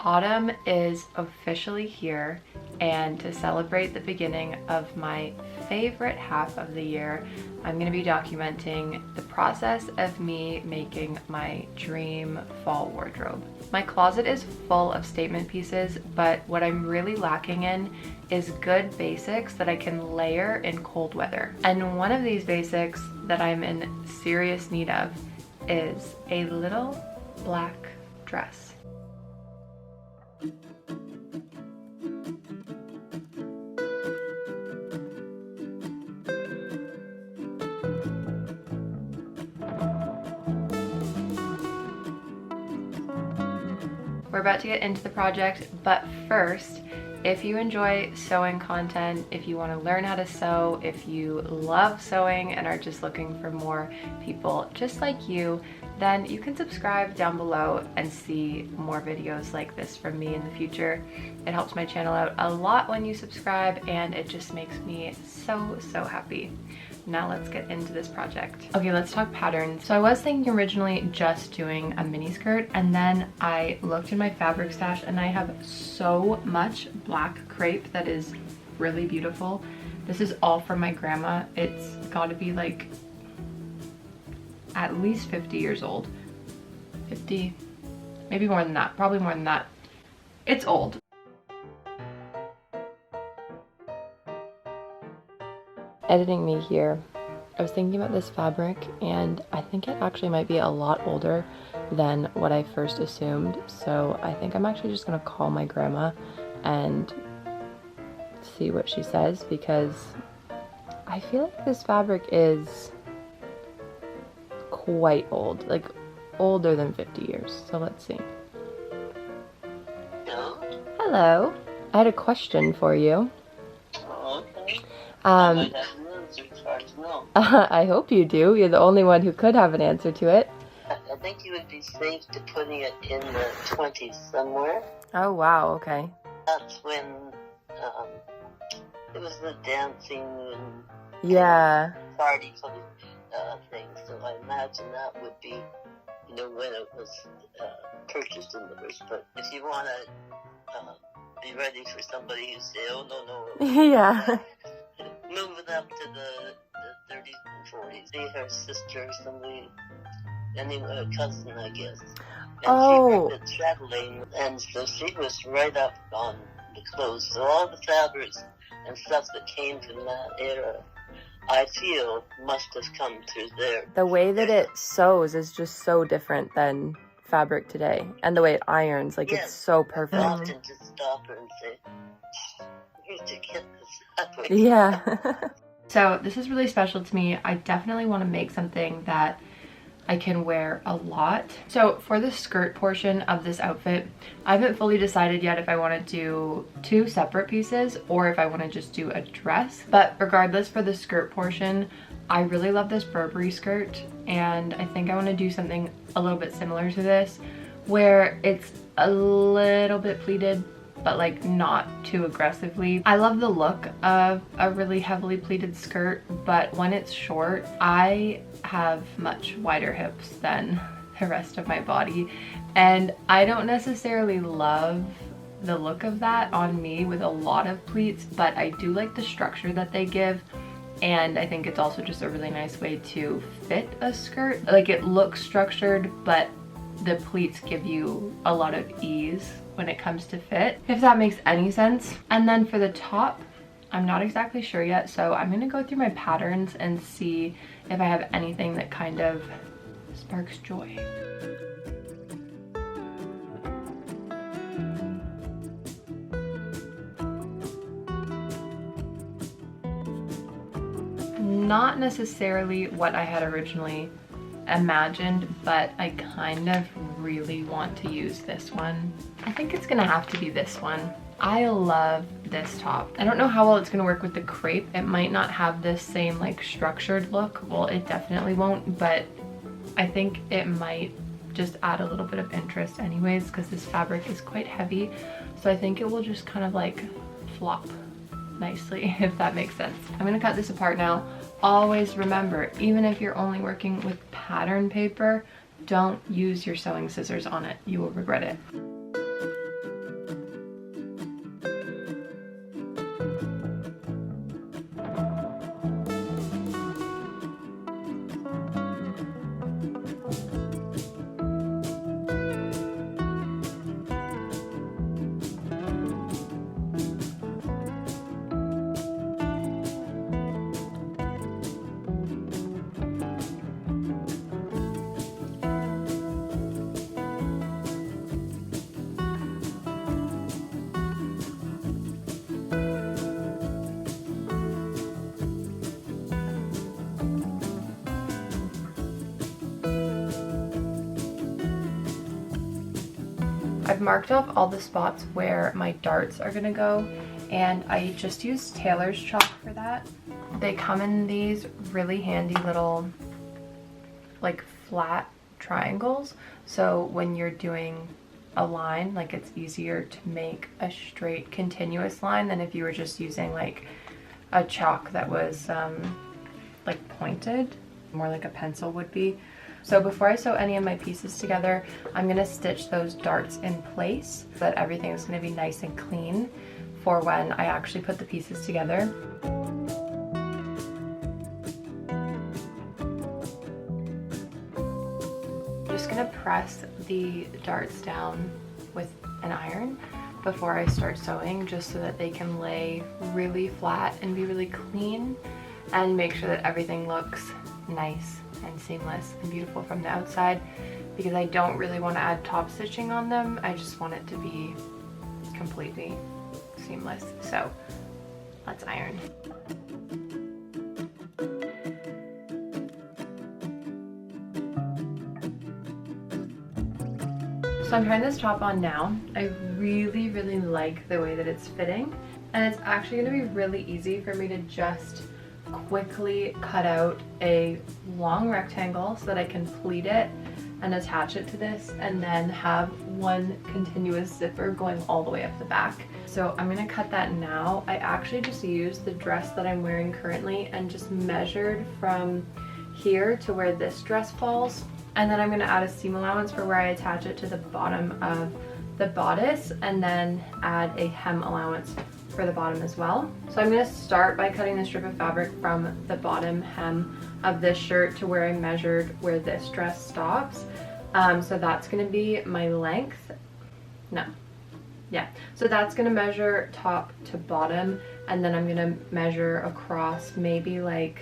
Autumn is officially here, and to celebrate the beginning of my favorite half of the year, I'm going to be documenting the process of me making my dream fall wardrobe. My closet is full of statement pieces, but what I'm really lacking in is good basics that I can layer in cold weather. And one of these basics that I'm in serious need of is a little black dress. We're about to get into the project, but first, if you enjoy sewing content, if you want to learn how to sew, if you love sewing and are just looking for more people just like you, then you can subscribe down below and see more videos like this from me in the future. It helps my channel out a lot when you subscribe, and it just makes me so happy. Now let's get into this project. Okay, let's talk patterns. So I was thinking originally just doing a mini skirt, and then I looked in my fabric stash and I have so much black crepe that is really beautiful. This is all from my grandma. It's gotta be like at least 50 years old. 50, maybe more than that, probably more than that. It's old. Editing me here, I was thinking about this fabric, and I think it actually might be a lot older than what I first assumed. So I think I'm actually just gonna call my grandma and see what she says, because I feel like this fabric is quite old, like older than 50 years. So let's see. Hello? Hello. I had a question for you. Oh, okay. I might have an answer, it's hard to know. I hope you do. You're the only one who could have an answer to it. I think you would be safe to putting it in the 20s somewhere. Oh wow, okay. That's when it was the dancing and Yeah. party sort of thing. So I imagine that would be, you know, when it was purchased in the first. But if you want to be ready for somebody who say, oh no, Yeah. move it up to the 30s and 40s. See her sister or somebody, anyway, a cousin, I guess. And Oh. she was traveling, and so she was right up on the clothes. So all the fabrics and stuff that came from that era, I feel, must have come through there. The way that it sews is just so different than fabric today, and the way it irons, like Yes. it's so I perfect. often just stop her and say, you need to get this fabric. Yeah. So this is really special to me. I definitely want to make something that I can wear a lot. So for the skirt portion of this outfit, I haven't fully decided yet if I want to do two separate pieces or if I want to just do a dress. But regardless, for the skirt portion, I really love this Burberry skirt, and I think I want to do something a little bit similar to this, where it's a little bit pleated, but like not too aggressively. I love the look of a really heavily pleated skirt, but when it's short, I have much wider hips than the rest of my body, and I don't necessarily love the look of that on me with a lot of pleats, but I do like the structure that they give, and I think it's also just a really nice way to fit a skirt. Like, it looks structured, but the pleats give you a lot of ease when it comes to fit, if that makes any sense. And then for the top, I'm not exactly sure yet, so I'm gonna go through my patterns and see if I have anything that kind of sparks joy. Not necessarily what I had originally imagined, but I kind of really want to use this one. I think it's gonna have to be this one. I love this top. I don't know how well it's gonna work with the crepe. It might not have this same like structured look. Well, it definitely won't, but I think it might just add a little bit of interest anyways, because this fabric is quite heavy. So I think it will just kind of like flop nicely, if that makes sense. I'm gonna cut this apart now. Always remember, even if you're only working with pattern paper, don't use your sewing scissors on it. You will regret it. I've marked off all the spots where my darts are gonna go, and I just use tailor's chalk for that. They come in these really handy little like flat triangles, so when you're doing a line, like it's easier to make a straight continuous line than if you were just using like a chalk that was like pointed, more like a pencil would be. So before I sew any of my pieces together, I'm gonna stitch those darts in place so that everything is gonna be nice and clean for when I actually put the pieces together. I'm just gonna press the darts down with an iron before I start sewing, just so that they can lay really flat and be really clean, and make sure that everything looks nice and seamless and beautiful from the outside, because I don't really want to add top stitching on them. I just want it to be completely seamless. So let's iron. So I'm trying this top on now. I really like the way that it's fitting, and it's actually going to be really easy for me to just quickly cut out a long rectangle so that I can pleat it and attach it to this, and then have one continuous zipper going all the way up the back. So I'm gonna cut that now. I actually just used the dress that I'm wearing currently and just measured from here to where this dress falls, and then I'm gonna add a seam allowance for where I attach it to the bottom of the bodice, and then add a hem allowance for the bottom as well. So I'm going to start by cutting the strip of fabric from the bottom hem of this shirt to where I measured where this dress stops. So that's going to be my length. So that's going to measure top to bottom, and then I'm going to measure across maybe like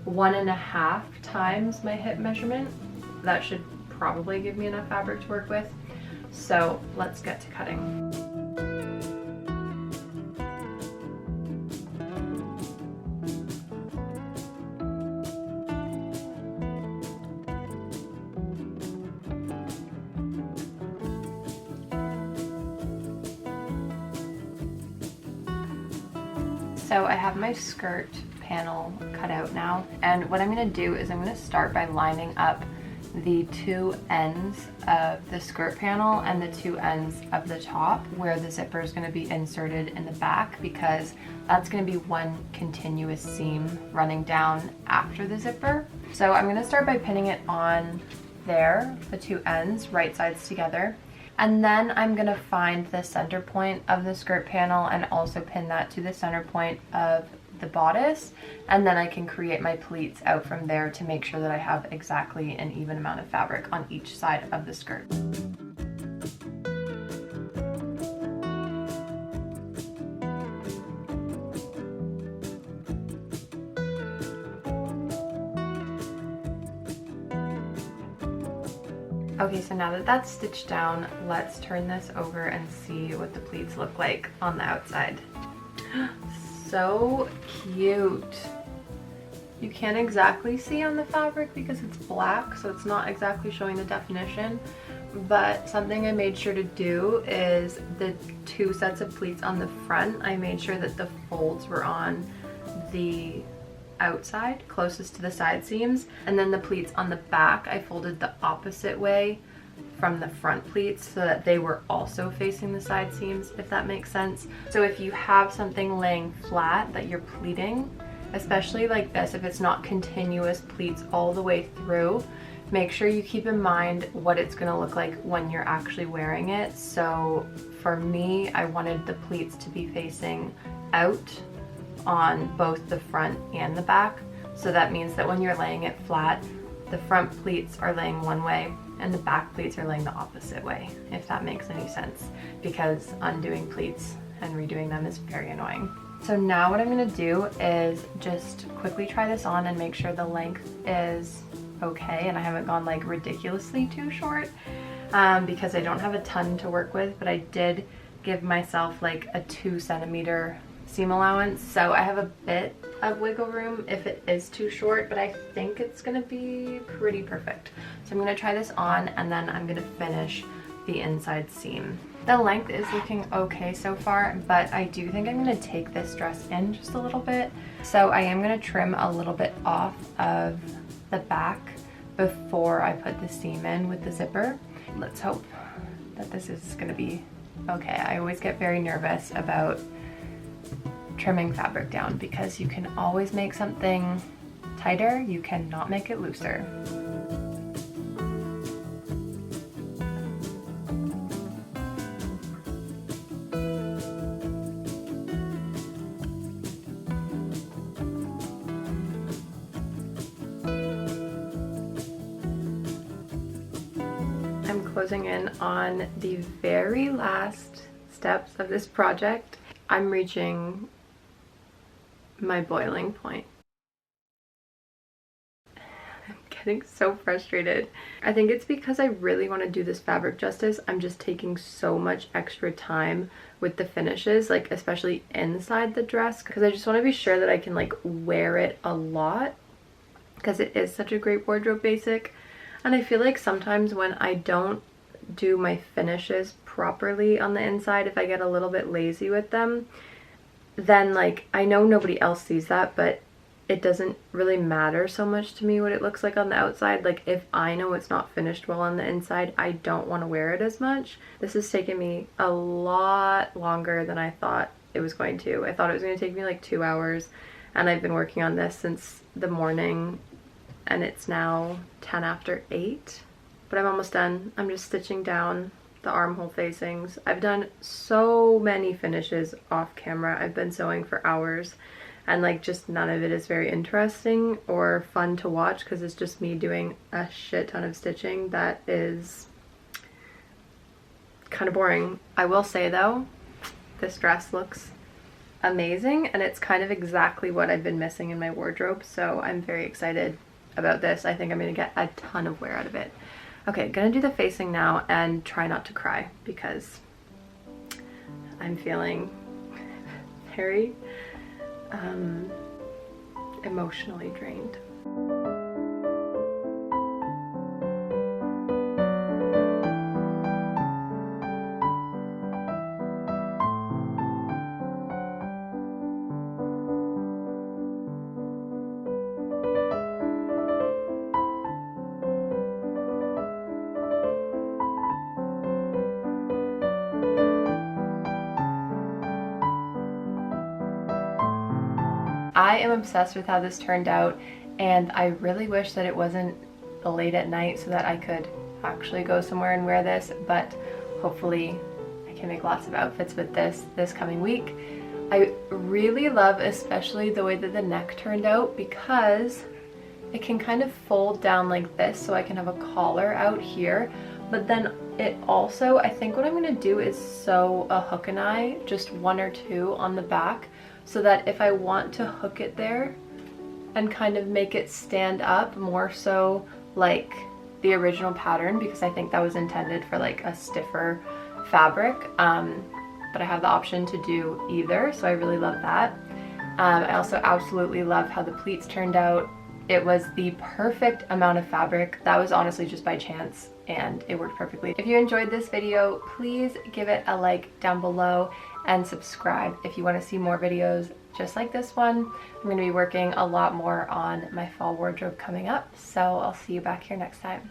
1.5 times my hip measurement. That should probably give me enough fabric to work with. So let's get to cutting. So I have my skirt panel cut out now, and what I'm going to do is I'm going to start by lining up the two ends of the skirt panel and the two ends of the top where the zipper is going to be inserted in the back, because that's going to be one continuous seam running down after the zipper. So I'm going to start by pinning it on there, the two ends, right sides together. And then I'm going to find the center point of the skirt panel and also pin that to the center point of the bodice, and then I can create my pleats out from there to make sure that I have exactly an even amount of fabric on each side of the skirt. Okay, so now that that's stitched down, let's turn this over and see what the pleats look like on the outside. So cute. You can't exactly see on the fabric because it's black, so it's not exactly showing the definition, but something I made sure to do is the two sets of pleats on the front, I made sure that the folds were on the outside closest to the side seams, and then the pleats on the back I folded the opposite way from the front pleats so that they were also facing the side seams, if that makes sense. So if you have something laying flat that you're pleating, especially like this, if it's not continuous pleats all the way through, make sure you keep in mind what it's going to look like when you're actually wearing it. So for me, I wanted the pleats to be facing out on both the front and the back. So that means that when you're laying it flat, the front pleats are laying one way and the back pleats are laying the opposite way, if that makes any sense, because undoing pleats and redoing them is very annoying. So now what I'm going to do is just quickly try this on and make sure the length is okay and I haven't gone like ridiculously too short, because I don't have a ton to work with, but I did give myself like a 2 centimeter seam allowance, so I have a bit of wiggle room if it is too short, but I think it's gonna be pretty perfect. So I'm gonna try this on and then I'm gonna finish the inside seam. The length is looking okay so far, but I do think I'm gonna take this dress in just a little bit. So I am gonna trim a little bit off of the back before I put the seam in with the zipper. Let's hope that this is gonna be okay. I always get very nervous about trimming fabric down because you can always make something tighter, you cannot make it looser. I'm closing in on the very last steps of this project. I'm reaching my boiling point. I'm getting so frustrated. I think it's because I really want to do this fabric justice. I'm just taking so much extra time with the finishes, like especially inside the dress, because I just want to be sure that I can like wear it a lot because it is such a great wardrobe basic. And I feel like sometimes when I don't do my finishes properly on the inside, if I get a little bit lazy with them, then like I know nobody else sees that, but it doesn't really matter so much to me what it looks like on the outside. Like if I know it's not finished well on the inside, I don't want to wear it as much. This has taken me a lot longer than I thought it was going to. I thought it was going to take me like 2 hours, and I've been working on this since the morning, and it's now 10 after 8, but I'm almost done. I'm just stitching down the armhole facings. I've done so many finishes off camera. I've been sewing for hours, and like just none of it is very interesting or fun to watch because it's just me doing a shit ton of stitching that is kind of boring. I will say though, this dress looks amazing and it's kind of exactly what I've been missing in my wardrobe, so I'm very excited about this. I think I'm gonna get a ton of wear out of it. Okay, gonna do the facing now and try not to cry because I'm feeling very emotionally drained. I am obsessed with how this turned out, and I really wish that it wasn't late at night so that I could actually go somewhere and wear this, but hopefully I can make lots of outfits with this coming week. I really love especially the way that the neck turned out because it can kind of fold down like this so I can have a collar out here, but then it also, I think what I'm going to do is sew a hook and eye, just 1 or 2 on the back, so that if I want to hook it there and kind of make it stand up more so like the original pattern, because I think that was intended for like a stiffer fabric, but I have the option to do either, so I really love that. I also absolutely love how the pleats turned out. It was the perfect amount of fabric. That was honestly just by chance and it worked perfectly. If you enjoyed this video, please give it a like down below and subscribe if you want to see more videos just like this one. I'm going to be working a lot more on my fall wardrobe coming up, so I'll see you back here next time.